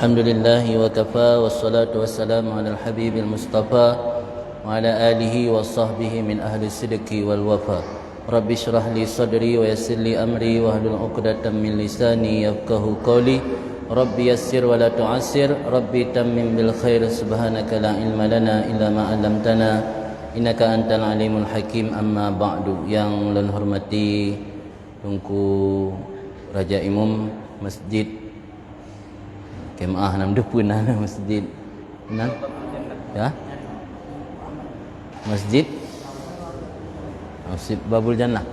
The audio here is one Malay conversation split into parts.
Alhamdulillah wa kafa wassalatu wassalamu ala al-habib al-mustafa wa ala alihi wa sahbihi min ahli sidqi wal wafa. Rabbi shrah li sadri wa yassir li amri wa hlul 'uqdatam min lisani yafqahu qawli. Rabbi yassir wa la tu'assir, Rabbi tammim bil khair, subhanaka la ilma lana illa ma 'allamtana innaka antal alimul hakim. Amma ba'du. Yang ulun hormati Tunku Raja Imam Masjid Kemaah nam depun ana masjid. Nah. Ya. Masjid Babul Jannah.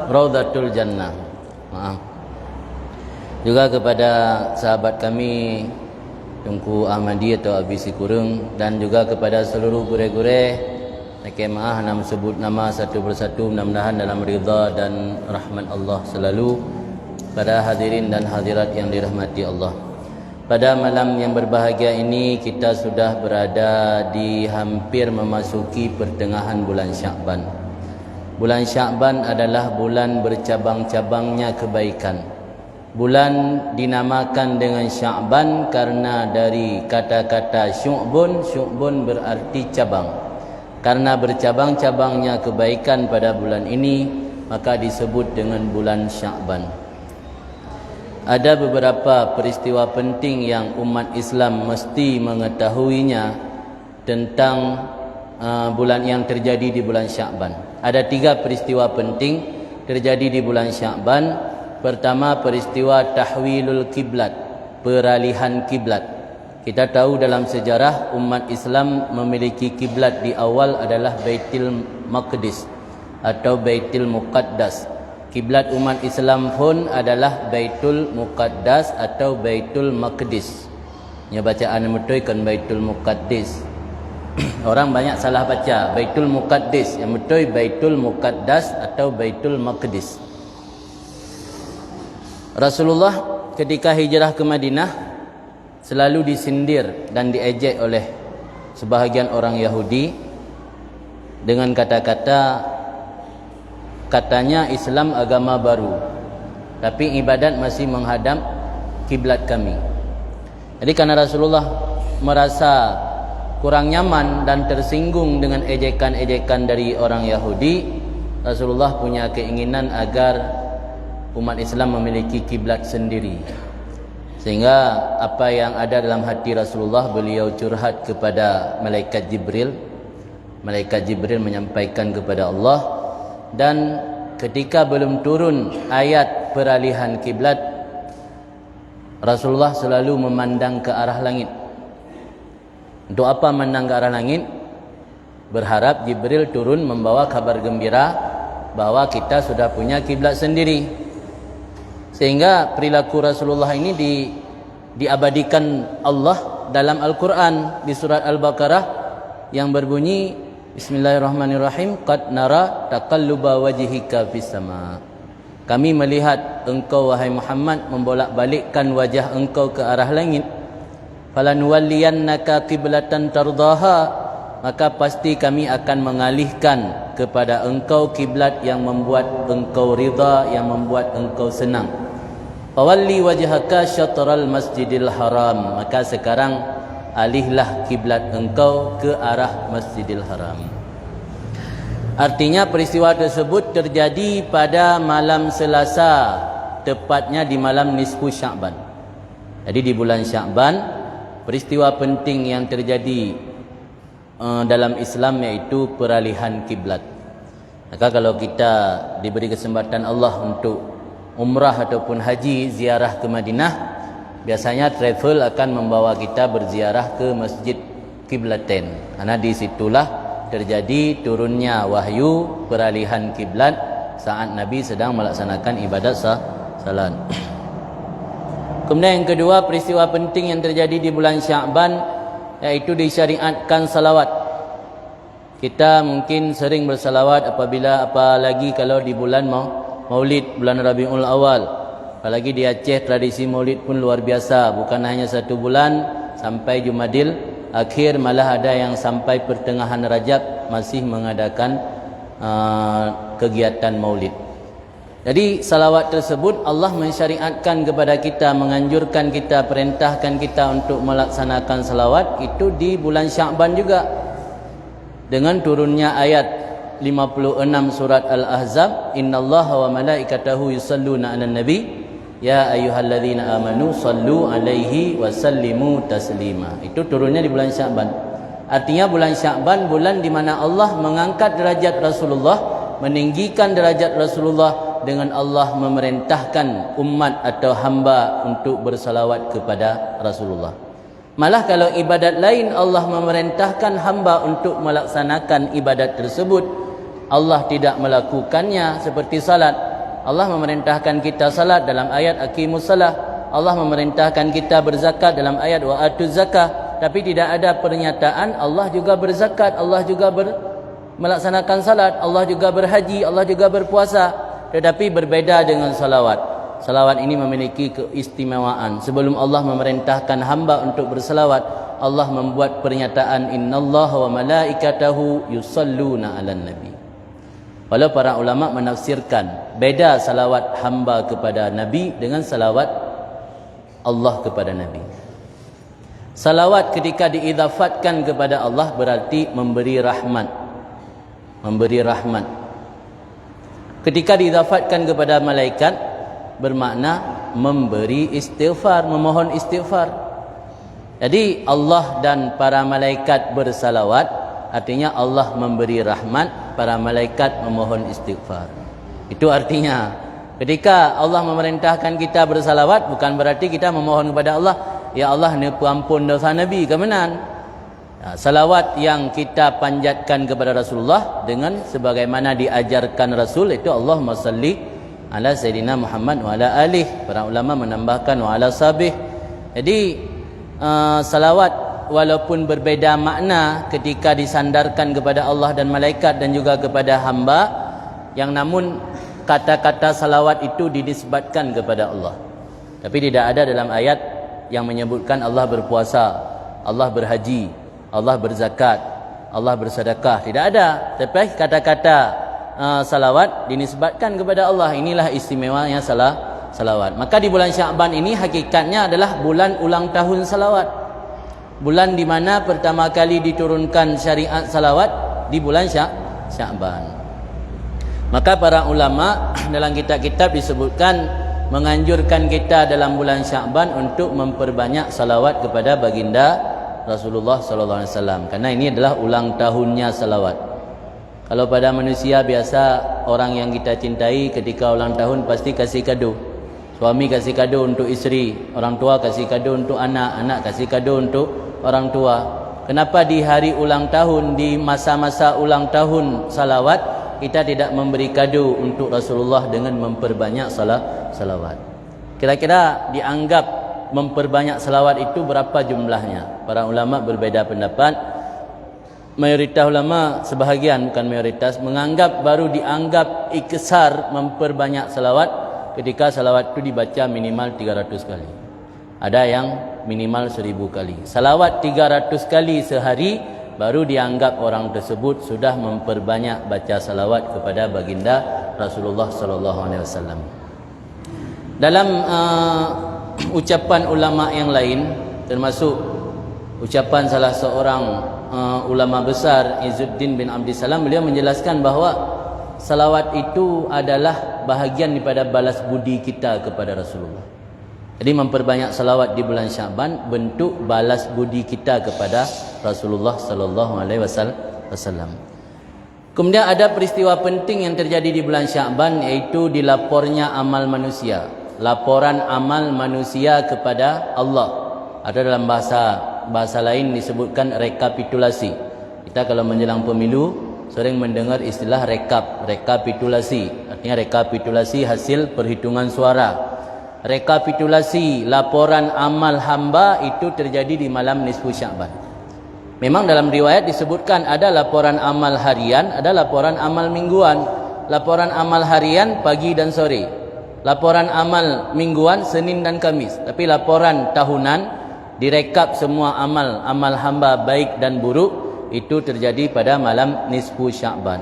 Raudatul Jannah. Maaf. Juga kepada sahabat kami Tunku Ahmadi atau Abi Sikurung, dan juga kepada seluruh gure-gure Kemaah nam sebut nama satu persatu, mudah-mudahan dalam ridha dan rahmat Allah selalu. Pada hadirin dan hadirat yang dirahmati Allah, pada malam yang berbahagia ini kita sudah berada di hampir memasuki pertengahan bulan Sya'ban. Bulan Sya'ban adalah bulan bercabang-cabangnya kebaikan. Bulan dinamakan dengan Sya'ban karena dari kata-kata syu'bun. Syu'bun berarti cabang. Karena bercabang-cabangnya kebaikan pada bulan ini, maka disebut dengan bulan Sya'ban. Ada beberapa peristiwa penting yang umat Islam mesti mengetahuinya tentang bulan yang terjadi di bulan Sya'ban. Ada 3 peristiwa penting terjadi di bulan Sya'ban. Pertama, peristiwa tahwilul kiblat, peralihan kiblat. Kita tahu dalam sejarah umat Islam memiliki kiblat di awal adalah Baitul Maqdis atau Baitul Muqaddas. Kiblat umat Islam pun adalah Baitul Muqaddas atau Baitul Maqdis. Ya, bacaan betul kan Baitul Muqaddis. Orang banyak salah baca Baitul Muqaddis, yang betul Baitul Muqaddas atau Baitul Maqdis. Rasulullah ketika hijrah ke Madinah selalu disindir dan diejek oleh sebahagian orang Yahudi dengan kata-kata, katanya Islam agama baru, tapi ibadat masih menghadap kiblat kami. Jadi karena Rasulullah merasa kurang nyaman dan tersinggung dengan ejekan-ejekan dari orang Yahudi, Rasulullah punya keinginan agar umat Islam memiliki kiblat sendiri. Sehingga apa yang ada dalam hati Rasulullah, beliau curhat kepada malaikat Jibril. Malaikat Jibril menyampaikan kepada Allah, dan ketika belum turun ayat peralihan kiblat, Rasulullah selalu memandang ke arah langit. Untuk apa memandang ke arah langit? Berharap Jibril turun membawa kabar gembira bahwa kita sudah punya kiblat sendiri. Sehingga perilaku Rasulullah ini diabadikan Allah dalam Al-Quran di surat Al-Baqarah yang berbunyi, Bismillahirrahmanirrahim, qad nara taqalluba wajhika fis sama. Kami melihat engkau wahai Muhammad membolak-balikkan wajah engkau ke arah langit. Falanuwalliyannaka qiblatan tardaha, maka pasti kami akan mengalihkan kepada engkau kiblat yang membuat engkau ridha, yang membuat engkau senang. Fawalli wajhaka syatral masjidil haram, maka sekarang alihlah kiblat engkau ke arah Masjidil Haram. Artinya peristiwa tersebut terjadi pada malam Selasa, tepatnya di malam nisfu Sya'ban. Jadi di bulan Sya'ban, peristiwa penting yang terjadi dalam Islam yaitu peralihan kiblat. Maka kalau kita diberi kesempatan Allah untuk umrah ataupun haji ziarah ke Madinah, biasanya travel akan membawa kita berziarah ke Masjid Qiblatain, karena di situlah terjadi turunnya wahyu peralihan kiblat saat Nabi sedang melaksanakan ibadat salat. Kemudian yang kedua, peristiwa penting yang terjadi di bulan Sya'ban yaitu disyariatkan salawat. Kita mungkin sering bersalawat apabila, apalagi kalau di bulan Maulid, bulan Rabiul Awal. Apalagi di Aceh tradisi maulid pun luar biasa. Bukan hanya 1 bulan sampai Jumadil Akhir, malah ada yang sampai pertengahan Rajab masih mengadakan kegiatan maulid. Jadi salawat tersebut Allah mensyariatkan kepada kita, menganjurkan kita, perintahkan kita untuk melaksanakan salawat itu di bulan Sya'ban juga. Dengan turunnya ayat 56 surat Al-Ahzab, innallaha wa malaikatahu yusalluna 'alan nabi ya ayyuhalladzina amanu sallu 'alaihi wa sallimu taslima. Itu turunnya di bulan Sya'ban. Artinya bulan Sya'ban bulan di mana Allah mengangkat derajat Rasulullah, meninggikan derajat Rasulullah, dengan Allah memerintahkan umat atau hamba untuk bersalawat kepada Rasulullah. Malah kalau ibadat lain Allah memerintahkan hamba untuk melaksanakan ibadat tersebut, Allah tidak melakukannya, seperti salat. Allah memerintahkan kita salat dalam ayat aqimus salah. Allah memerintahkan kita berzakat dalam ayat wa atuz zakah, tapi tidak ada pernyataan Allah juga berzakat, Allah juga melaksanakan salat, Allah juga berhaji, Allah juga berpuasa. Tetapi berbeza dengan salawat. Salawat ini memiliki keistimewaan. Sebelum Allah memerintahkan hamba untuk bersalawat, Allah membuat pernyataan innallaha wa malaikatahu yusalluna 'alan nabi. Walau para ulama menafsirkan beda salawat hamba kepada nabi dengan salawat Allah kepada nabi. Salawat ketika diidhafatkan kepada Allah berarti memberi rahmat. Memberi rahmat. Ketika diidhafatkan kepada malaikat bermakna memberi istighfar, memohon istighfar. Jadi Allah dan para malaikat bersalawat, artinya Allah memberi rahmat, para malaikat memohon istighfar. Itu artinya ketika Allah memerintahkan kita bersalawat, bukan berarti kita memohon kepada Allah, ya Allah ni ampun dosa Nabi, kemenan. Salawat yang kita panjatkan kepada Rasulullah dengan sebagaimana diajarkan Rasul, itu Allahumma salli ala Sayyidina Muhammad wa ala alih. Para ulama menambahkan wa ala sabih. Jadi salawat walaupun berbeza makna ketika disandarkan kepada Allah dan malaikat dan juga kepada hamba, yang namun kata-kata salawat itu dinisbatkan kepada Allah. Tapi tidak ada dalam ayat yang menyebutkan Allah berpuasa, Allah berhaji, Allah berzakat, Allah bersedekah. Tidak ada. Tapi kata-kata salawat dinisbatkan kepada Allah. Inilah istimewanya salawat. Maka di bulan Sya'ban ini hakikatnya adalah bulan ulang tahun salawat. Bulan di mana pertama kali diturunkan syariat salawat di bulan Sya'ban. Maka para ulama dalam kitab-kitab disebutkan menganjurkan kita dalam bulan Sya'ban untuk memperbanyak salawat kepada baginda Rasulullah sallallahu alaihi wasallam, karena ini adalah ulang tahunnya salawat. Kalau pada manusia biasa, orang yang kita cintai ketika ulang tahun pasti kasih kado. Suami kasih kado untuk isteri, orang tua kasih kado untuk anak, anak kasih kado untuk orang tua. Kenapa di hari ulang tahun, di masa-masa ulang tahun salawat, kita tidak memberi kado untuk Rasulullah dengan memperbanyak salawat? Kira-kira dianggap memperbanyak salawat itu berapa jumlahnya? Para ulama berbeza pendapat. Mayoritas ulama, sebahagian bukan mayoritas, menganggap baru dianggap ikhsar memperbanyak salawat ketika salawat itu dibaca minimal 300 kali. Ada yang minimal 1000 kali. Salawat 300 kali sehari baru dianggap orang tersebut sudah memperbanyak baca salawat kepada baginda Rasulullah sallallahu alaihi wasallam. Dalam ucapan ulama yang lain, termasuk ucapan salah seorang ulama besar Izzuddin bin Abdissalam, beliau menjelaskan bahawa salawat itu adalah bahagian daripada balas budi kita kepada Rasulullah. Jadi memperbanyak salawat di bulan Sya'ban bentuk balas budi kita kepada Rasulullah sallallahu alaihi wasallam. Kemudian ada peristiwa penting yang terjadi di bulan Sya'ban, iaitu dilapornya amal manusia. Laporan amal manusia kepada Allah. Ada dalam bahasa lain disebutkan rekapitulasi. Kita kalau menjelang pemilu sering mendengar istilah rekapitulasi. Artinya rekapitulasi hasil perhitungan suara. Rekapitulasi laporan amal hamba itu terjadi di malam nisfu Sya'ban. Memang dalam riwayat disebutkan ada laporan amal harian, ada laporan amal mingguan. Laporan amal harian pagi dan sore. Laporan amal mingguan Senin dan Kamis. Tapi laporan tahunan direkap semua amal hamba baik dan buruk itu terjadi pada malam nisfu Sya'ban.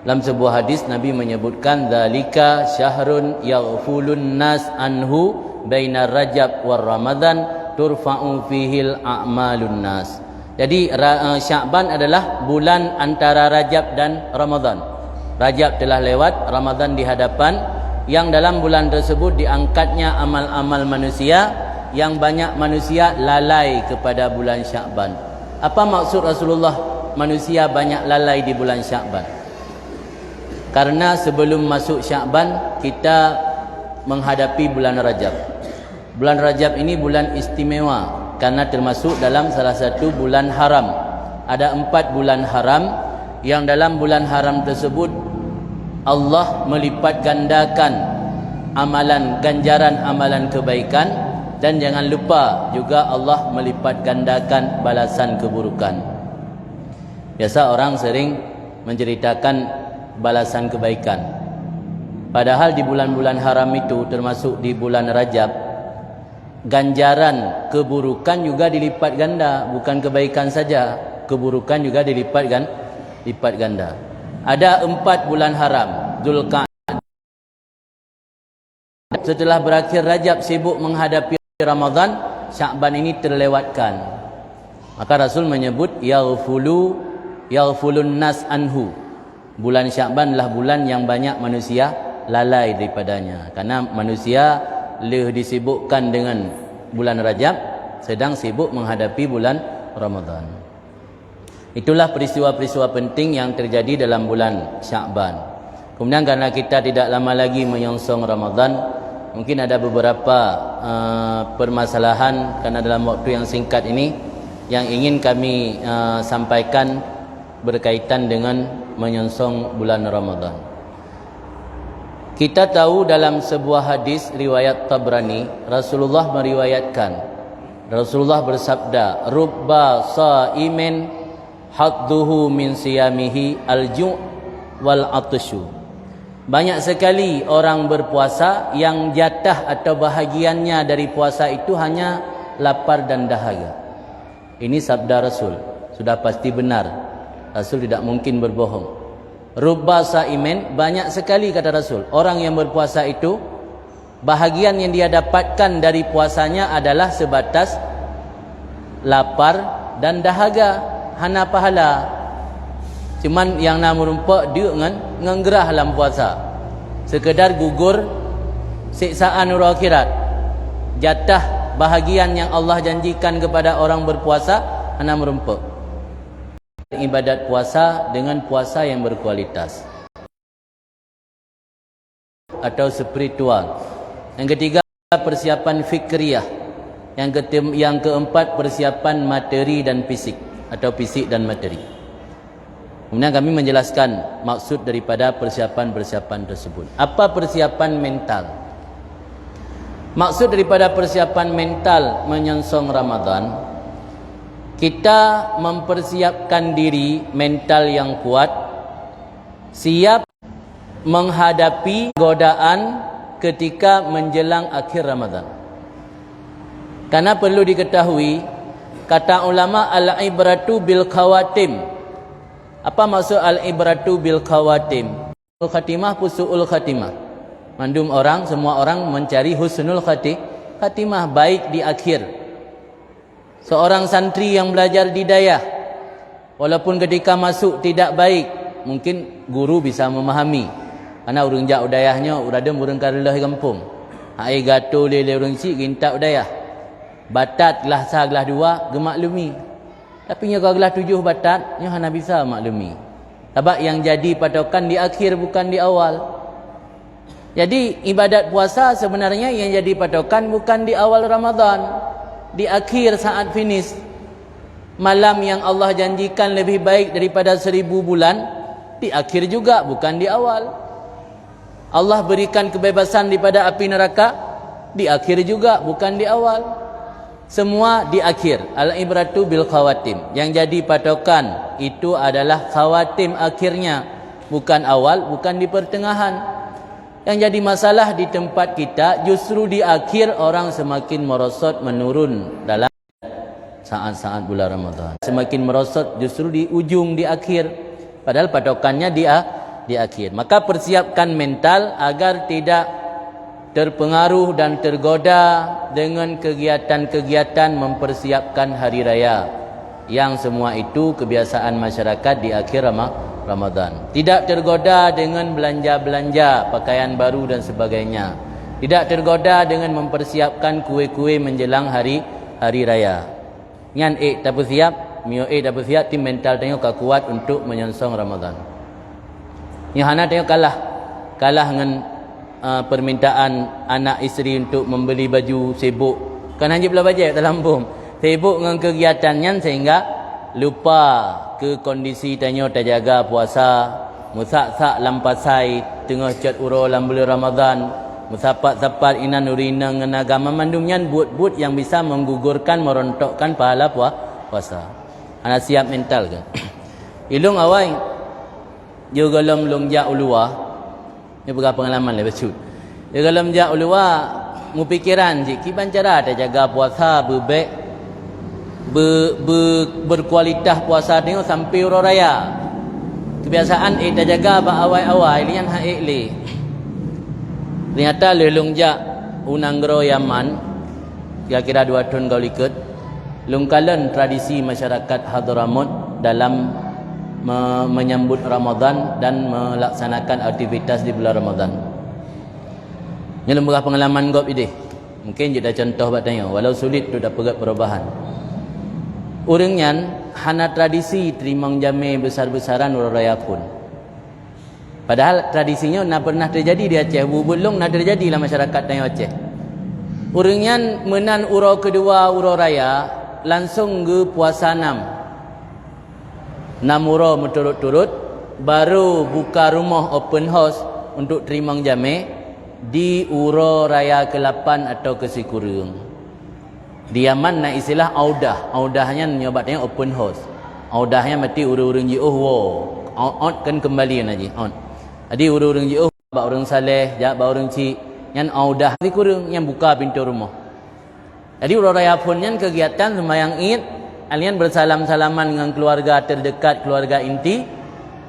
Dalam sebuah hadis Nabi menyebutkan dzalika syahrun yaghfulun nas anhu bainar Rajab war Ramadan turfa'u fihil a'malun nas. Jadi Sya'ban adalah bulan antara Rajab dan Ramadan. Rajab telah lewat, Ramadan di hadapan, yang dalam bulan tersebut diangkatnya amal-amal manusia, yang banyak manusia lalai kepada bulan Sya'ban. Apa maksud Rasulullah manusia banyak lalai di bulan Sya'ban? Karena sebelum masuk Sya'ban kita menghadapi bulan Rajab. Bulan Rajab ini bulan istimewa karena termasuk dalam salah satu bulan haram. Ada 4 bulan haram yang dalam bulan haram tersebut Allah melipat gandakan amalan, ganjaran amalan kebaikan, dan jangan lupa juga Allah melipat gandakan balasan keburukan. Biasa orang sering menceritakan balasan kebaikan. Padahal di bulan-bulan haram itu termasuk di bulan Rajab, ganjaran keburukan juga dilipat ganda, bukan kebaikan saja, keburukan juga dilipat ganda. Ada 4 bulan haram. Dzulqa'dah. Setelah berakhir Rajab sibuk menghadapi Ramadan, Sya'ban ini terlewatkan. Maka Rasul menyebut yaghfulun nas anhu. Bulan Sya'ban adalah bulan yang banyak manusia lalai daripadanya. Karena manusia lebih disibukkan dengan bulan Rajab, sedang sibuk menghadapi bulan Ramadan. Itulah peristiwa-peristiwa penting yang terjadi dalam bulan Sya'ban. Kemudian karena kita tidak lama lagi menyongsong Ramadan, mungkin ada beberapa permasalahan karena dalam waktu yang singkat ini yang ingin kami sampaikan berkaitan dengan menyongsong bulan Ramadan. Kita tahu dalam sebuah hadis riwayat Tabrani, Rasulullah meriwayatkan, Rasulullah bersabda, rubba sa'imin hadduhu min siyamihi al-ju' wal atsyu. Banyak sekali orang berpuasa yang jatah atau bahagiannya dari puasa itu hanya lapar dan dahaga. Ini sabda Rasul, sudah pasti benar. Rasul tidak mungkin berbohong. Rubba sa'imin, banyak sekali kata Rasul, orang yang berpuasa itu bahagian yang dia dapatkan dari puasanya adalah sebatas lapar dan dahaga, hana pahala. Cuman yang nak merumpak dia dengan gerah dalam puasa, sekedar gugur siksaan nurul akhirat. Jatah bahagian yang Allah janjikan kepada orang berpuasa hana merumpak. Ibadat puasa dengan puasa yang berkualitas atau spiritual. Yang ketiga, persiapan fikriyah. Yang keempat, persiapan materi dan fisik atau fisik dan materi. Kemudian kami menjelaskan maksud daripada persiapan-persiapan tersebut. Apa persiapan mental? Maksud daripada persiapan mental menyongsong Ramadan, kita mempersiapkan diri mental yang kuat, siap menghadapi godaan ketika menjelang akhir Ramadan. Karena perlu diketahui, kata ulama al-ibratu bil khawatim. Apa maksud al-ibratu bil khawatim? Khatimah pusu'ul khatimah. Mandum orang, semua orang mencari husnul khatimah, baik di akhir. Seorang santri yang belajar di dayah, walaupun ketika masuk tidak baik, mungkin guru bisa memahami. Karena urang jak udayahnya, uradem urang karelah kampung. Ai gato lele urang cik gintak udayah. Batat gelah sah gelah dua, gemaklumi. Tapi nya gelah 7 batat, nya hana bisa maklumi. Sebab yang jadi patokan di akhir bukan di awal. Jadi ibadat puasa sebenarnya yang jadi patokan bukan di awal Ramadan, di akhir saat finish. Malam yang Allah janjikan lebih baik daripada 1000 bulan, di akhir juga, bukan di awal. Allah berikan kebebasan daripada api neraka, di akhir juga, bukan di awal. Semua di akhir. Al-ibratu bil khawatim. Yang jadi patokan itu adalah khawatim akhirnya, bukan awal, bukan di pertengahan. Yang jadi masalah di tempat kita justru di akhir orang semakin merosot menurun dalam saat-saat bulan Ramadan. Semakin merosot justru di ujung, di akhir. Padahal patokannya di akhir. Maka persiapkan mental agar tidak terpengaruh dan tergoda dengan kegiatan-kegiatan mempersiapkan hari raya, yang semua itu kebiasaan masyarakat di akhir Ramadan. Tidak tergoda dengan belanja-belanja pakaian baru dan sebagainya. Tidak tergoda dengan mempersiapkan kuih-kuih menjelang hari raya. Ngan tak bersiap, mio tak bersiap, tim mental tengok kuat untuk menyongsong Ramadan. Yang hana tengok kalah dengan permintaan anak isteri untuk membeli baju, sibuk. Kan hanya belah bajet dalam bom. Sibuk dengan kegiatannya sehingga lupa ke kondisi tanya tak jaga puasa, musak-sak lampasai tengah cat uro dalam bulan Ramadan, musapat-sapat inan urina dengan agama mandumnya but-but yang bisa menggugurkan, merontokkan pahala puasa. Anak siap mental ke? Ilung awai juga longjak ulua. Ini berapa pengalaman lah becut. Juga longjak ulua mu pikiran ji kiban cara tak jaga puasa berkualitas puasa ni sampai uro raya. Kebiasaan tak jaga ba awai-awai lian ha le. Ternyata longjak unanggro Yaman kira-kira 2 tahun kau ikut lungkalan tradisi masyarakat Hadramaut dalam menyambut Ramadan dan melaksanakan aktivitas di bulan Ramadan. Ini lembaga pengalaman gop ide. Mungkin jadi contoh buat tanya, walau sulit tu dapat perubahan. Orangnya hana tradisi terima jame besar-besaran urang raya pun. Padahal tradisinya nak pernah terjadi di Aceh, belum nak terjadi lah masyarakat tanya Aceh. Orangnya menan urau kedua urau raya langsung ke puasa 6 urau berturut-turut, baru buka rumah open house untuk terima jame di urau raya ke-8 atau ke-10. Di Yaman nak istilah audahnya nyobatnya open house. Audahnya mati urang-urang jiuh out kan kembali naji out. Jadi urang-urang jiuh ba orang saleh, ja ba orang cik yang audah di kurang yang buka pintu rumah. Jadi urau raya pun yang kegiatan sembahyang Id, alian bersalam-salaman dengan keluarga terdekat, keluarga inti.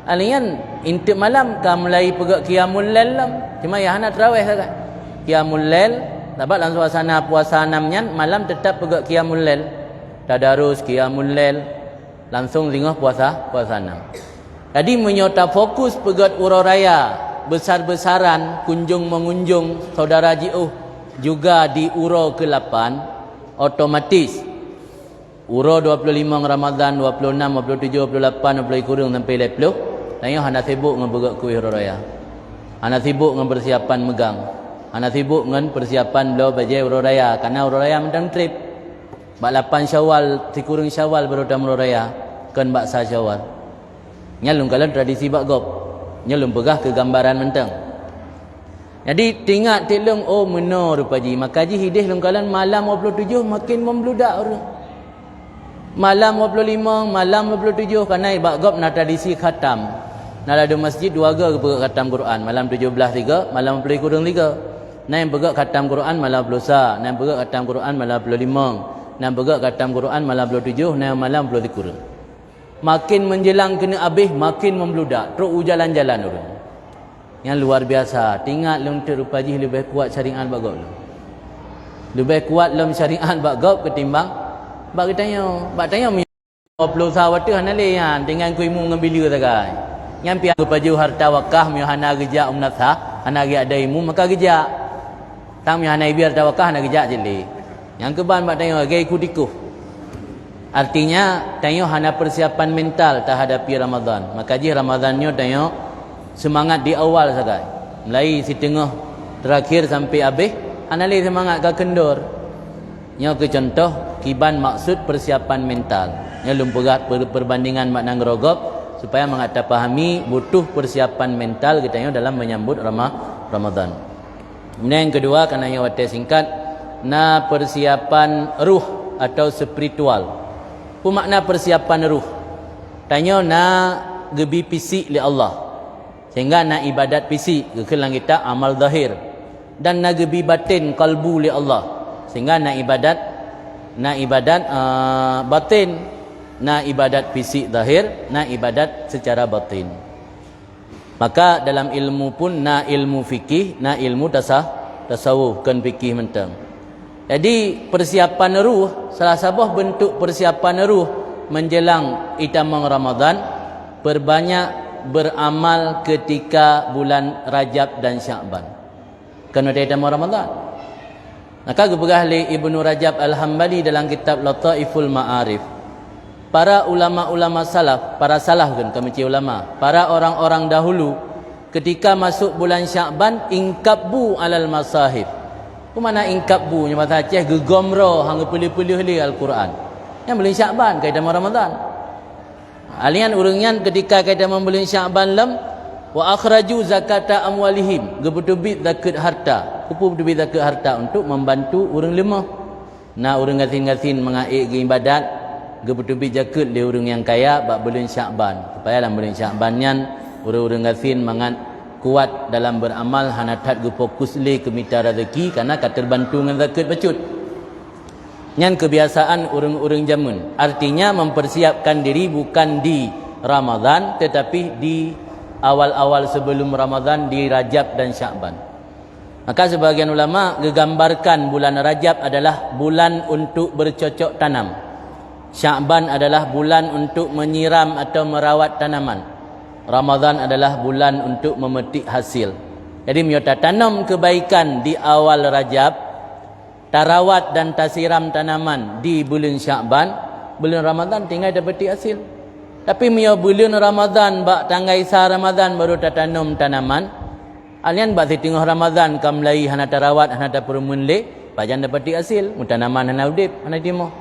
Alian inti malam ka mulai pegak qiyamul lail lam. Cuma ya hana tarawih sangat. Qiyamul lail dapat langsung suasana puasa 6 malam tetap pegak qiyamul lail. Tadarus qiyamul lail langsung tinggal puasa 6. Jadi menyota fokus pegat urau raya besar-besaran kunjung mengunjung saudara jiuh juga di urau ke-8 otomatis urau 25 Ramadan 26 27 28 20 kurang sampai 30 tanya hana sibuk dengan pegat kuih urau raya. Hana sibuk dengan persiapan megang. Hana sibuk dengan persiapan lo bajai urau raya karena urau raya mentang trip. Bak 8 Syawal, kurang Syawal baru dah urau raya. Kan bak sa Syawal. Nyalung kalian tradisi bak gop. Nyalung pegah ke gambaran mentang. Jadi tinggal telung menor rupaji. Maka ji hidih lung kalian malam 27 makin membludak orang. Malam 25, malam 27 kerana bak gop na tradisi khatam. Nak ada masjid 2 ke pegak khatam Quran. Malam 17 3, malam 20 kurang 3. Nah yang pegak khatam Quran malam 20, nah yang pegak khatam Quran malam 25, nah yang pegak khatam Quran malam 27, nah yang malam 20 kurang. Makin menjelang kena habis makin membludak. Terus jalan-jalan orang. Yang luar biasa. Tinggal lem terupaji lebih kuat syariat bak gop. Lebih kuat lem syariat bak gop ketimbang bak tanya 20 sawat tu hana le yan dengan kuimu ngambil tagai. Yang pian baju harta wakah mi hana geja umnatha, hana ge ada imu maka geja. Tang mi hana biar harta wakah hana geja jeli. Yang keban bak tanya ge ikut-ikut. Artinya tanya hana persiapan mental tak hadapi Ramadan. Maka ji Ramadannya tanya semangat di awal sagai. Mulai si tengah terakhir sampai habis hana le semangat ke kendor. Nya ke contoh kiban maksud persiapan mental. Nya lumpegat perbandingan makna ngerogop supaya mengata pahami butuh persiapan mental kita dalam menyambut Ramadan. Kemudian yang kedua kerana yang wadah singkat na persiapan ruh atau spiritual. Apa makna persiapan ruh? Tanya na gebi fisik li Allah. Sehingga na ibadat fisik kekelang kita amal zahir dan na gebi batin kalbu li Allah. Sehingga na ibadat batin, na ibadat fisik zahir, na ibadat secara batin. Maka dalam ilmu pun na ilmu fikih, na ilmu tasawuf kan fikih mentang. Jadi persiapan ruh, salah satu bentuk persiapan ruh menjelang itamang Ramadan, perbanyak beramal ketika bulan Rajab dan Sya'ban. Kan ada itamang Ramadan. Maka gebegah li Ibnu Rajab Al-Hambali dalam kitab Lataiful Ma'arif. Para ulama-ulama salaf, para salaf kan kami ulama, para orang-orang dahulu ketika masuk bulan Sya'ban ingkabbu alal masahib. Ku mana ingkabbu nya bahasa Aceh gegomro hang pelih-pelih li Al-Quran. Yang bulan Sya'ban kaitan Ramadan. Alian urangnya ketika kaitan bulan Sya'ban lam wa akhraju zakata amwalihim, gebutubit zakat harta. Kupu betubit zakat harta untuk membantu urang lemah. Nah urang gasin-gasin mengaik ke ibadat gebutubit zakat dia urang yang kaya bab bulan Sya'ban. Supaya dalam bulan Sya'ban nyan urang-urang gasin mangat kuat dalam beramal hanatat ge fokus le ke mita rezeki karena terbantu dengan zakat bacut. Nyan kebiasaan urang-urang zaman. Artinya mempersiapkan diri bukan di Ramadan tetapi di awal-awal sebelum Ramadan di Rajab dan Sya'ban. Maka sebagian ulama menggambarkan bulan Rajab adalah bulan untuk bercocok tanam. Sya'ban adalah bulan untuk menyiram atau merawat tanaman. Ramadan adalah bulan untuk memetik hasil. Jadi menyota tanam kebaikan di awal Rajab, tarawat dan tasiram tanaman di bulan Sya'ban, bulan Ramadan tinggal dapat hasil. Tapi mio bulan Ramadan bak tanggai sah Ramadan baru tanam tanaman. Alian bak tengah Ramadan kamlai hana tarawat hana tapurumun le, pajan dapat hasil, tanaman hana udip, hana timo.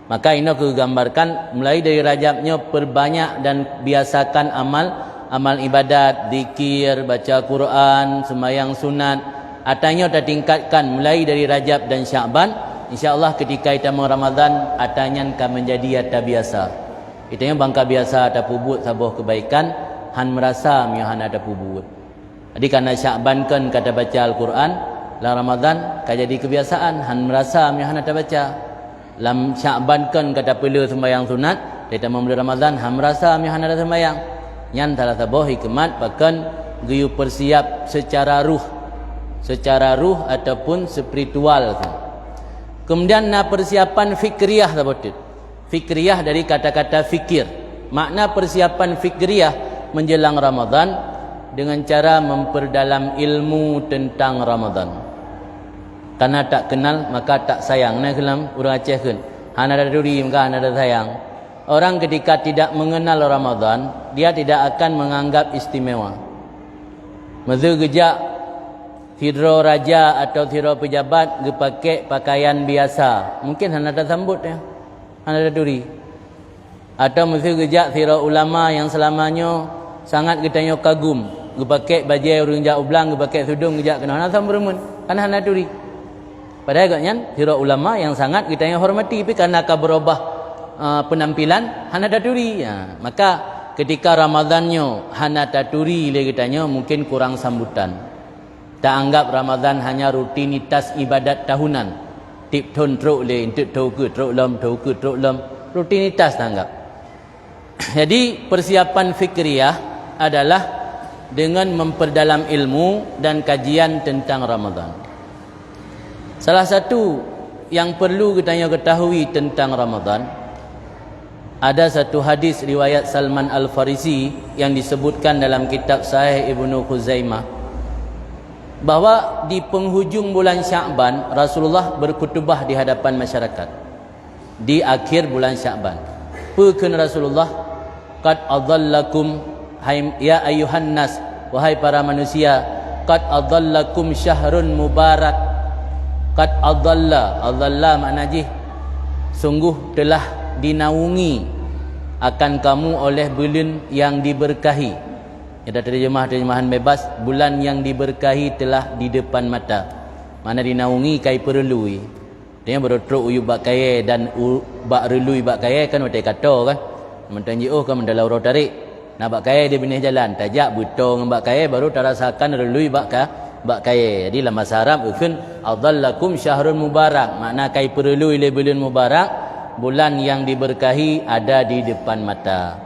Maka ini aku gambarkan mulai dari Rajabnya perbanyak dan biasakan amal ibadat, zikir, baca Quran, sembahyang sunat. Atanya tertingkatkan mulai dari Rajab dan Sya'ban. InsyaAllah ketika kita mau Ramadan, atanya akan menjadi ata biasa. Itanya bangka biasa ata pubut sabuh kebaikan, han merasa mihan ata pubut. Jadi karena Sya'ban kan kata baca Al-Quran, dalam Ramadan kan jadi kebiasaan, han merasa mihan ata baca. Dalam Sya'ban kan kata pelu sembahyang sunat, kita mau Ramadan, han merasa mihan ata sembahyang. Yang salah satu hikmat bahkan geyu persiap secara ruh ataupun spiritual. Kemudian na persiapan fikriyah sahabat. Fikriyah dari kata-kata fikir. Makna persiapan fikriyah menjelang Ramadan dengan cara memperdalam ilmu tentang Ramadan. Karena tak kenal maka tak sayang. Nah kelam urang Aceh kan. Han ada duri maka han ada sayang. Orang ketika tidak mengenal Ramadan, dia tidak akan menganggap istimewa. Mazu gejak hidro raja atau hidro pejabat pakai pakaian biasa. Mungkin han ada sambut ya. Han ada duri. Atau mazu gejak hidro ulama yang selamanya sangat kitanya kagum. Pakai baju urang jak ublang, pakai tudung gejak kena han sambermun. Kan han ada duri. Padahal agaknya hidro ulama yang sangat kitanya hormati tapi karena berubah penampilan hana taturi maka ketika Ramadannya hana taturi kitanya mungkin kurang sambutan. Tak anggap Ramadan hanya rutinitas ibadat tahunan tip ton truk le intuk tau ke truk lom rutinitas tak anggap. Jadi persiapan fikriyah adalah dengan memperdalam ilmu dan kajian tentang Ramadan. Salah satu yang perlu kita ketahui tentang Ramadan, ada satu hadis riwayat Salman Al-Farisi yang disebutkan dalam kitab Sahih Ibnu Khuzaimah bahwa di penghujung bulan Sya'ban Rasulullah berkhutbah di hadapan masyarakat di akhir bulan Sya'ban. Pekan Rasulullah, qad adhallakum ya ayuhan nas, wahai para manusia, qad adhallakum syahrun mubarak. Qad adalla makna jih sungguh telah dinaungi akan kamu oleh bulan yang diberkahi. Ada terjemahan bebas, bulan yang diberkahi telah di depan mata. Mana dinaungi kai perlui. Dia bertruk uyu bak kaya dan bak relui bak kaya kan watai kata kan. Mentanji kan mendalau ro tarik. Nak bak kaya dia benih jalan, tajak buto ngam bak kaya baru terasakan relui bak kaya. Jadi dalam bahasa Arab ukun adallakum syahrun mubarak. Makna kai perlui le bulan mubarak, bulan yang diberkahi ada di depan mata.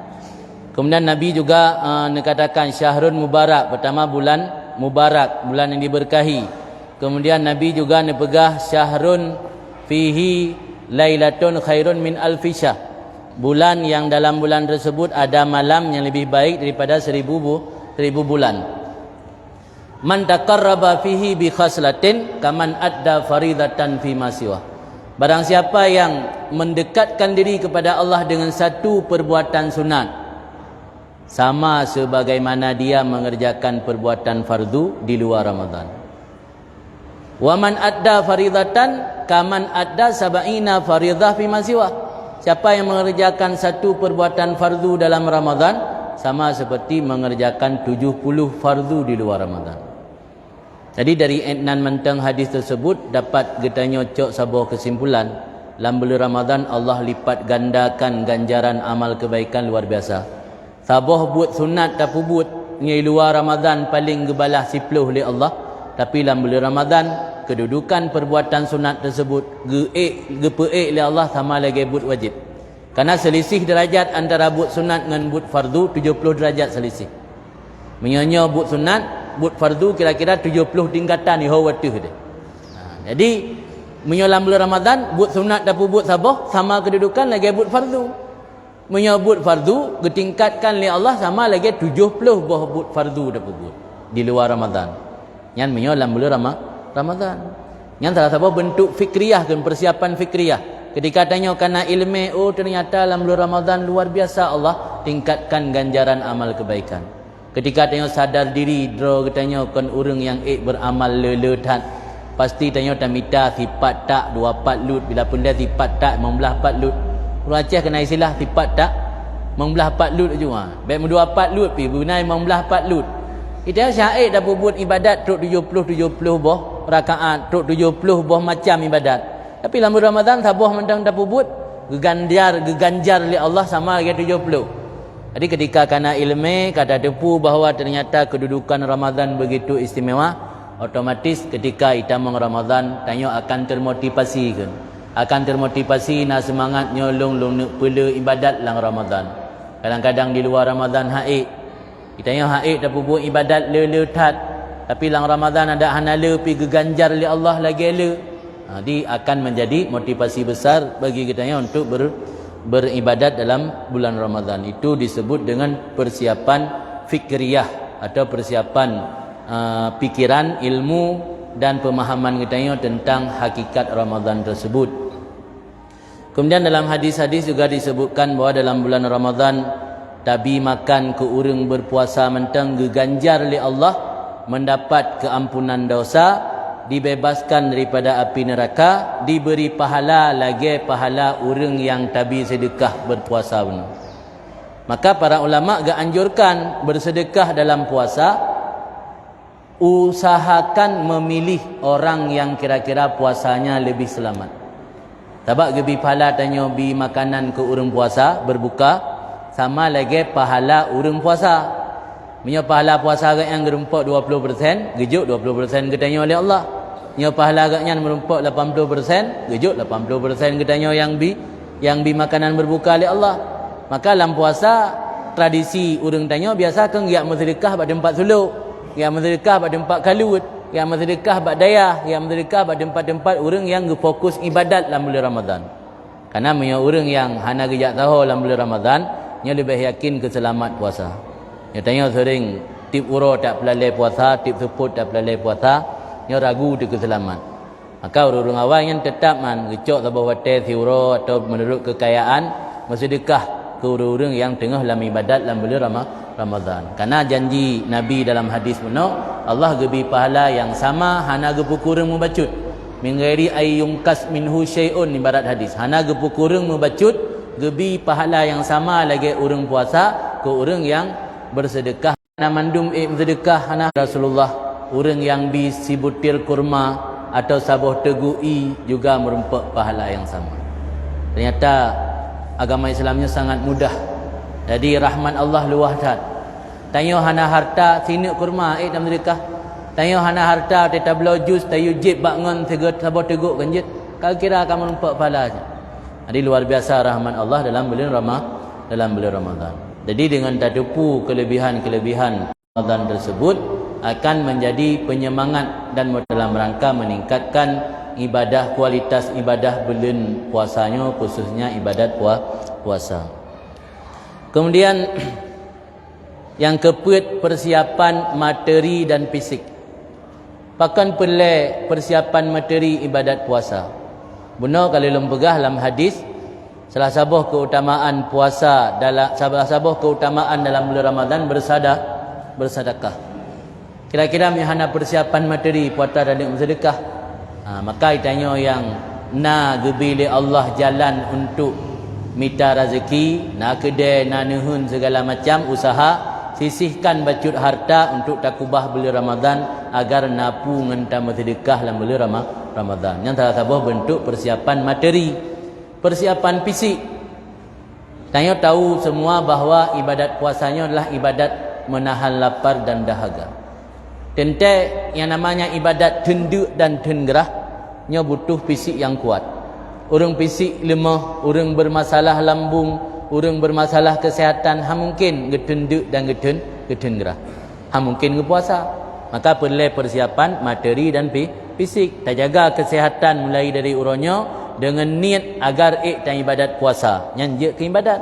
Kemudian Nabi juga katakan syahrun mubarak, pertama bulan mubarak, bulan yang diberkahi. Kemudian Nabi juga nepegah syahrun fihi lailatun khairun min alfisah, bulan yang dalam bulan tersebut ada malam yang lebih baik daripada seribu bulan. Man taqarraba fihi bi khaslatin kaman adda faridatan fi ma siwa. Barang siapa yang mendekatkan diri kepada Allah dengan satu perbuatan sunat, sama sebagaimana dia mengerjakan perbuatan fardu di luar Ramadan. Wa man adda faridatan kaman adda sab'ina faridah fi ma siwa. Siapa yang mengerjakan satu perbuatan fardu dalam Ramadan, sama seperti mengerjakan 70 fardu di luar Ramadan. Jadi dari entnan mentang hadis tersebut dapat kita nyocok sebuah kesimpulan, dalam bulan Ramadan Allah lipat gandakan ganjaran amal kebaikan luar biasa. Sabah buat sunat tak buat ngai luar Ramadan paling gebalah sipluh oleh Allah, tapi dalam bulan Ramadan kedudukan perbuatan sunat tersebut gepeek oleh Allah sama lagi buat wajib. Karena selisih derajat antara buat sunat dengan buat fardu 70 derajat selisih. Menyonya buat sunat, buat fardu kira-kira 70 tingkatan di hawatuh dia. Jadi menyolam bulan Ramadan buat sunat dapat buat sabah sama kedudukan lagi buat fardu. Menyebut fardu ditingkatkan oleh Allah sama lagi 70 buah buat fardu dapat buat di luar Ramadan. Yang menyolam bulan Ramadan. Yang salah satu bentuk fikriyah dan persiapan fikriyah. Ketika tanya kerana ilmu, oh ternyata dalam bulan Ramadan luar biasa Allah tingkatkan ganjaran amal kebaikan. Ketika tanya sadar diri, draw tanya kan orang yang beramal leletan, pasti tanya tamita sifat tak 24 lut, bila pun dia sifat tak membelah 4 lut. Orang Aceh kena istilah sifat tak membelah 4 lut juga. Baik 24 lut pi gunai membelah 4 lut. Kita syair dah buat ibadat truk 70 boh rakaat, truk 70 boh macam ibadat. Tapi dalam Ramadan sabah mentang dah buat geganjar oleh Allah sama lagi 70. Jadi ketika kena ilmu kata depu bahawa ternyata kedudukan Ramadan begitu istimewa, otomatis ketika itamang Ramadan tanya akan termotivasi kan. Akan termotivasi nak semangat nyolong pula ibadat lang Ramadan. Kadang-kadang di luar Ramadan haid. Kitanya haid dah buat ibadat leletat, tapi lang Ramadan ada hanala pi geganjar oleh Allah lagi le. Jadi akan menjadi motivasi besar bagi kitanya untuk beribadat dalam bulan Ramadan. Itu disebut dengan persiapan fikriyah atau persiapan pikiran, ilmu dan pemahaman kita tentang hakikat Ramadan tersebut. Kemudian dalam hadis-hadis juga disebutkan bahawa dalam bulan Ramadan tabi makan ke urang berpuasa mentang geganjar oleh Allah, mendapat keampunan dosa, dibebaskan daripada api neraka, diberi pahala lagi pahala orang yang tabi sedekah berpuasa benar. Maka para ulama gak anjurkan bersedekah dalam puasa, usahakan memilih orang yang kira-kira puasanya lebih selamat. Sebab gebi pahala tanya bi makanan ke orang puasa berbuka sama lagi pahala orang puasa. Punya pahala puasa agak yang gerempok 20%, gejuk 20% ketanya oleh Allah. Punya pahala agaknya merempok 80%, gejuk 80% ketanya yang bi makanan berbuka oleh Allah. Maka dalam puasa tradisi orang tanya biasa kan giat bersedekah pada tempat suluk, giat bersedekah pada tempat kalut, giat bersedekah pada dayah, giat bersedekah pada tempat-tempat orang yang fokus ibadat dalam bulan Ramadan. Karena punya orang yang hana gejak tahu dalam bulan Ramadan, nya lebih yakin keselamat puasa. Dia tanya sering tip uro tak pelalai puasa, tip support tak pelalai puasa, dia ragu di keselamat. Maka orang-orang awal yang tetap gecok sabah hotel si uro atau menurut kekayaan bersedekah ke orang-orang yang tengah dalam ibadat dalam bulan Ramadan. Karena janji Nabi dalam hadis benar, Allah gebi pahala yang sama hana gepu kurang membacut. Min ghairi ayyum kas minhu syai'un ibarat hadis. Hana gepu kurang membacut, gebi pahala yang sama lagi orang puasa ke orang yang bersedekah. Namandum bersedekah hana Rasulullah, orang yang bisibutir kurma atau sabuh tegui juga merempak pahala yang sama. Ternyata agama Islamnya sangat mudah. Jadi rahman Allah luah dah. Tanya hana harta sini kurma dalam sedekah. Tanya hana harta teta belau jus tayu jib bangun tegut sabuh teguk kanjit. Kau kira akan merempak pahala. Jadi luar biasa rahman Allah dalam bulan Ramadan. Jadi dengan tadapu kelebihan-kelebihan Ramadan tersebut akan menjadi penyemangat dan dalam rangka meningkatkan ibadah, kualitas ibadah bulan puasanya, khususnya ibadat puasa. Kemudian yang keempat, persiapan materi dan fisik. Pakan pelai persiapan materi ibadat puasa. Benar kalau lempegah dalam hadis, salah satu keutamaan puasa salah satu keutamaan dalam bulan Ramadan bersedekah. Kira-kira mihana persiapan materi puasa dan bersedekah. Maka itanya yang na gebili Allah jalan untuk minta rezeki, na kedai, na nuhun segala macam usaha, sisihkan bacut harta untuk takubah bulan Ramadan agar napu ngenta bersedekah dalam bulan Ramadan. Yang salah satu bentuk persiapan materi, persiapan fisik. Tanya tahu semua bahawa ibadat puasanya adalah ibadat menahan lapar dan dahaga. Tentu yang namanya ibadat tenduk dan tengerah nya butuh fisik yang kuat. Orang fisik lemah, orang bermasalah lambung, orang bermasalah kesihatan, mungkin getenduk dan getengerah. Mungkin berpuasa. Maka perlu persiapan materi dan fisik. Tak jaga kesihatan mulai dari urangnya dengan niat agar dan ibadat puasa. Yang ke ibadat.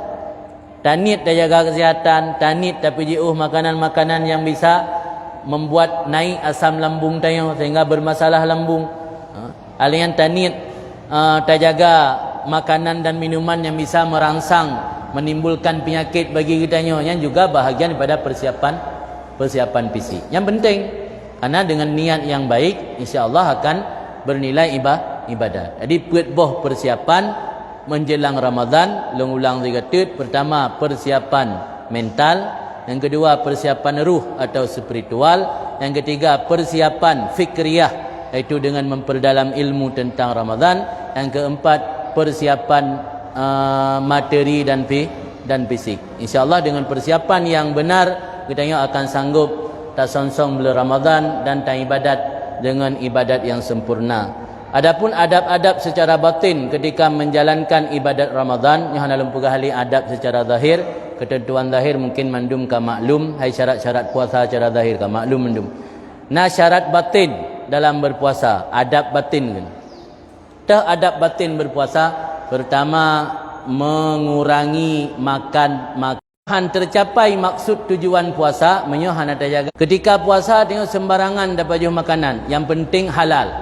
Tak niat tak jaga kesihatan, tak niat tapi jauh makanan-makanan yang bisa membuat naik asam lambung tayo sehingga bermasalah lambung. Alian tanit tak jaga makanan dan minuman yang bisa merangsang menimbulkan penyakit bagi kitanya, yang juga bahagian daripada persiapan fisik. Yang penting karena dengan niat yang baik insya-Allah akan bernilai ibadat. Jadi buat persiapan menjelang Ramadan, ulang 3 tet. Pertama, persiapan mental. Yang kedua, persiapan ruh atau spiritual. Yang ketiga, persiapan fikriyah, iaitu dengan memperdalam ilmu tentang Ramadan. Yang keempat, persiapan materi dan fisik. InsyaAllah dengan persiapan yang benar, kita akan sanggup tak songsong bulan Ramadan dan tak ibadat dengan ibadat yang sempurna. Adapun adab-adab secara batin ketika menjalankan ibadat Ramadan, yang dalam pegahali adab secara zahir, ketentuan zahir mungkin mandum ka maklum, hai syarat-syarat puasa secara zahir ka maklum mandum. Nah, syarat batin dalam berpuasa, adab batin kan. Tah adab batin berpuasa, pertama mengurangi makan. Tercapai maksud tujuan puasa, menyohan ada jaga. Ketika puasa tengok sembarangan dapat jual makanan, yang penting halal.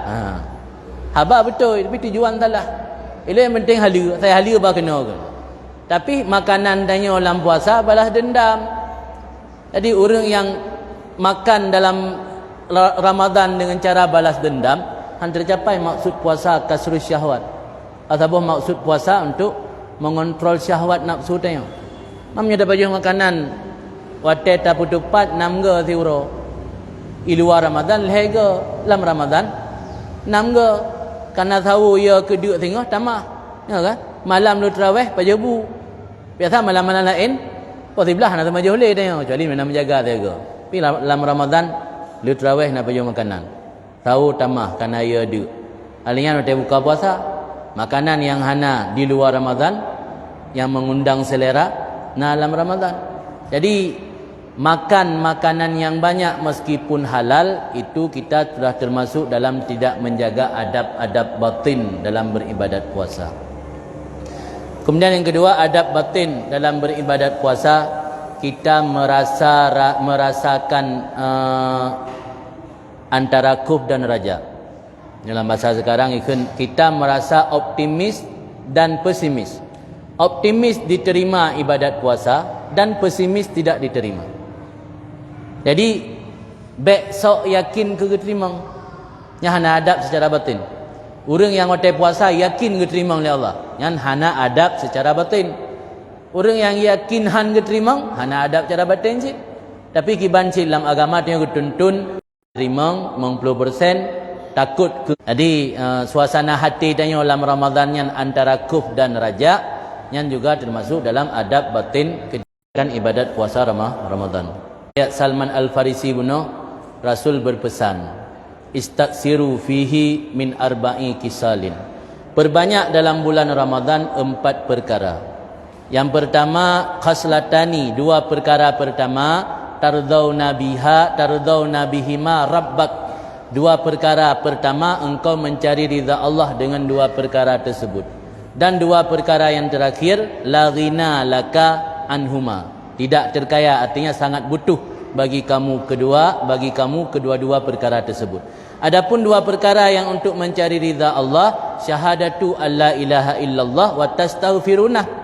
Haba betul, tapi tujuan salah. Itu yang penting halal. Saya halal bah kena kan. Tapi makanan tanya dalam puasa balas dendam. Jadi orang yang makan dalam Ramadan dengan cara balas dendam, tercapai maksud puasa kasrus syahwat. Ataupun maksud puasa untuk mengontrol syahwat nafsu tanya. Namanya dapat jual makanan watet tak putupat 6 ge tiuro. I luar Ramadan lehega, dalam Ramadan 6 ge. Karena tahu ia kedua tengah tamah. Ya kan? Malam lu tarawih pajabu. Biasa malam-malam lain posiblah nak maju boleh tengok. Kecuali mana menjaga tega. Tapi dalam Ramadan lu tarawih nak pajabu makanan. Tahu tamah karena ia ada. Alian nak buka puasa, makanan yang hana di luar Ramadan yang mengundang selera dalam Ramadan. Jadi makan makanan yang banyak meskipun halal itu kita sudah termasuk dalam tidak menjaga adab-adab batin dalam beribadat puasa. Kemudian yang kedua, adab batin dalam beribadat puasa, kita merasakan antara khuf dan raja. Dalam bahasa sekarang kita merasa optimis dan pesimis. Optimis diterima ibadat puasa dan pesimis tidak diterima. Jadi besok yakin ke terima. Yang hana adab secara batin. Orang yang hotel puasa yakin ke terima oleh Allah. Yang hana adab secara batin. Orang yang yakin han ke terima, hana adab secara batin sih. Tapi kiban sih dalam agama dia ketuntun terima 90% takut ke. Jadi suasana hati tanya dalam Ramadan yang antara khuf dan raja yang juga termasuk dalam adab batin kegiatan ibadat puasa Ramadan. Salman Al-Farisi bunuh, Rasul berpesan, istaksiru fihi min arba'i kisalin. Perbanyak dalam bulan Ramadan 4 perkara. Yang pertama khaslatani, dua perkara pertama, tardawna bihima rabbak. Dua perkara pertama, engkau mencari ridha Allah dengan dua perkara tersebut. Dan dua perkara yang terakhir, la ghina laka anhuma. Tidak terkaya, artinya sangat butuh bagi kamu kedua-dua perkara tersebut. Adapun dua perkara yang untuk mencari ridha Allah, syahadatu alla ilaha illallah wa tastaghfirunah.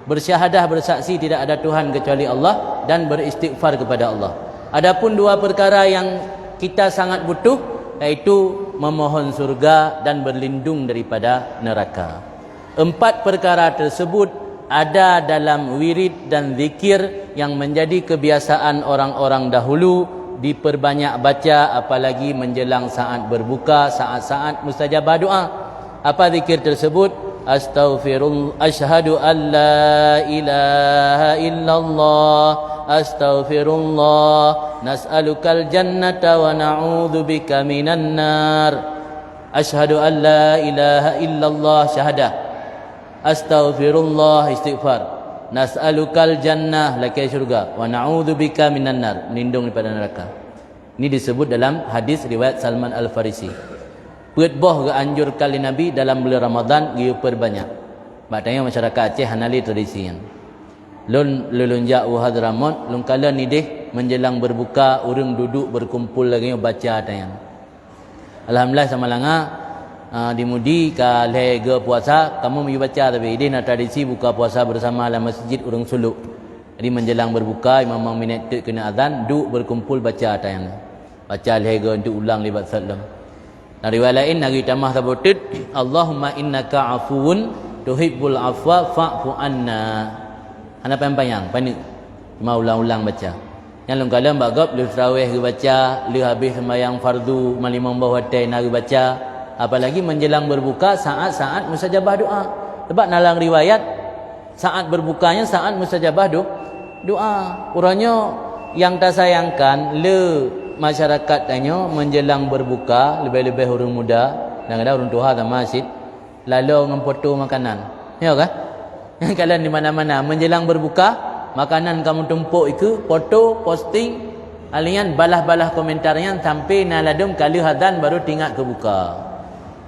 Bersyahadah, bersaksi tidak ada Tuhan kecuali Allah dan beristighfar kepada Allah. Adapun dua perkara yang kita sangat butuh, yaitu memohon surga dan berlindung daripada neraka. Empat perkara tersebut ada dalam wirid dan zikir yang menjadi kebiasaan orang-orang dahulu, diperbanyak baca apalagi menjelang saat berbuka, saat-saat mustajabah doa. Apa zikir tersebut? Astaghfirullah, asyhadu an la ilaha illallah, astaghfirullah, nas'alukal jannata wa na'udzubika minan nar. Asyhadu an la ilaha illallah, syahadah. Astaghfirullah, istighfar. Nas'alukal jannah, lakai syurga, wa na'udzubika minan nar, melindung daripada neraka. Ini disebut dalam hadis riwayat Salman Al-Farisi. Boh ke anjur kali Nabi dalam bulan Ramadan dia perbanyak. Maknanya masyarakat Aceh hanali tradisi yang lulunjak Hadramut, lun kala ni deh menjelang berbuka, orang duduk berkumpul lagi baca tayang. Alhamdulillah sama langa dimudi kalau ke puasa kamu mau baca, tapi ini nak tradisi buka puasa bersama dalam masjid orang suluk. Jadi menjelang berbuka 5 minit tu kena azan, duduk berkumpul baca tayang. Baca lega untuk ulang libat salam. Nah, riwayat lain lagi tambah sabutit, Allahumma innaka afuun tuhibbul afwa fa'fu anna. Ana payang panik mau ulang-ulang baca. Yang lung kala mbak gop lu tarawih ke baca, lu habis sembahyang fardu malimang bawah hotel nak baca, apalagi menjelang berbuka saat-saat mustajabah doa. Sebab dalam riwayat saat berbukanya saat mustajabah doa. Urangnya yang tak sayangkan le masyarakat tanya menjelang berbuka, lebih-lebih orang muda, kadang-kadang orang tua dan masjid lalu ngempoto makanan. Ya kan? Yang kalian di mana-mana menjelang berbuka, makanan kamu tumpuk itu, foto, posting, alian balah-balah komentarnya sampai naladum kali hadan baru tinggal ke buka.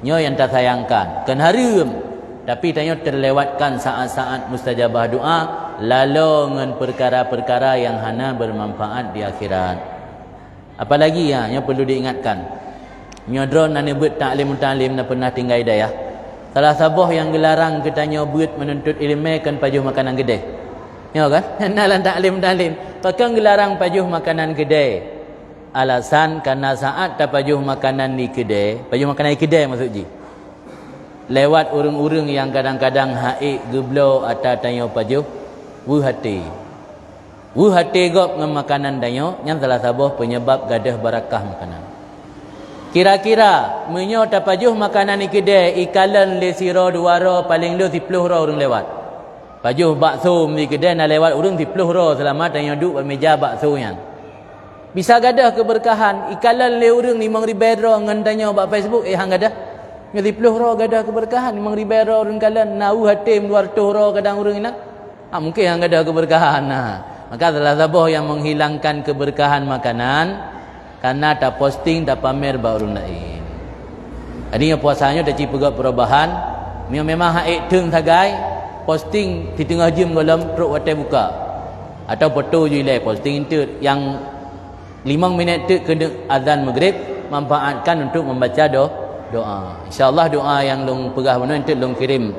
Nyo yang tak sayangkan. Kan haram. Tapi tanya terlewatkan saat-saat mustajabah doa, lalu dengan perkara-perkara yang hana bermanfaat di akhirat. Apalagi yang perlu diingatkan, nyodron dan buat taklim-taklim nak pernah tinggal hidayah. Salah sabah yang gelarang katanya buat menuntut ilmu kan pajuh makanan gede. Ya kan? Nalan taklim-taklim. Pakai gelarang pajuh makanan gede. Alasan karena saat tak pajuh makanan di kedai, pajuh makanan di kedai maksudnya. Lewat urung-urung yang kadang-kadang haik geblo atau tanya pajuh, wuhati. Wuhati gop dengan makanan danyo yang salah sabah penyebab gadah barakah makanan. Kira-kira menyo tapajuh makanan ni kedai ikalan le siro duara paling lu 10 orang lewat. Pajuh bakso ni kedai nak lewat orang 10 orang selama danyo duduk meja bakso yang. Bisa gadah keberkahan ikalan le orang 5,000 orang ngan danyo bak Facebook hang gadah. Nya 10 orang gadah keberkahan 5,000 orang kalan nau hatim 200 orang kadang orang ina. Mungkin hang gadah keberkahan nah. Maka salah sabah yang menghilangkan keberkahan makanan karena tak posting, tak pamer baru lain. Adanya puasanya dah cipu perubahan. Memang haik tung sagai posting di tengah jam dalam perut watai buka. Atau foto je lah posting itu yang 5 minit tu kena azan maghrib, manfaatkan untuk membaca doa. InsyaAllah doa yang long pegah mana itu long kirim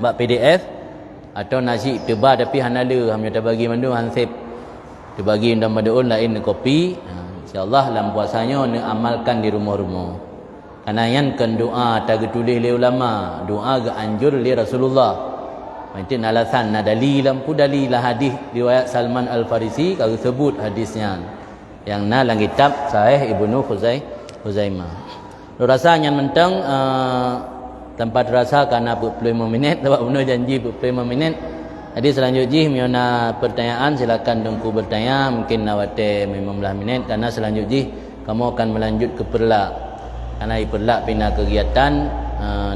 bak PDF. Atau nasi tebal tapi hanala hanya tak bagi mandu hansip dibagi undang maduun lain kopi. InsyaAllah dalam puasanya nak amalkan di rumah-rumah. Karena yang kan doa tak tulis oleh ulama, doa ke anjur oleh Rasulullah. Itu alasan na dalil lampu dalil lah hadis riwayat Salman Al-Farisi kalau sebut hadisnya yang na dalam kitab Sahih Ibnu Khuzaimah. Rasanya mentang tempat terasa karena 45 minit sebab benar janji 45 minit. Jadi selanjutnya miona pertanyaan silakan dengku bertanya mungkin nawate 15 minit karena selanjutnya kamu akan melanjut ke Perlak. Karena di Perlak pindah kegiatan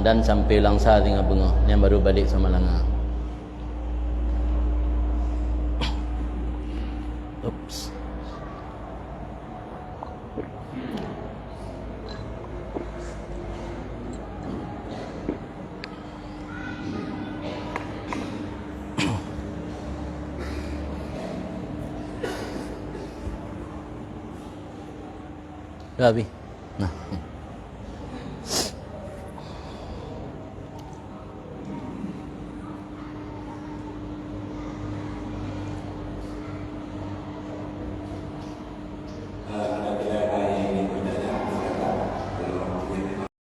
dan sampai Langsa tinggal bengah yang baru balik sama langa. Oops. Dah habis. Nah.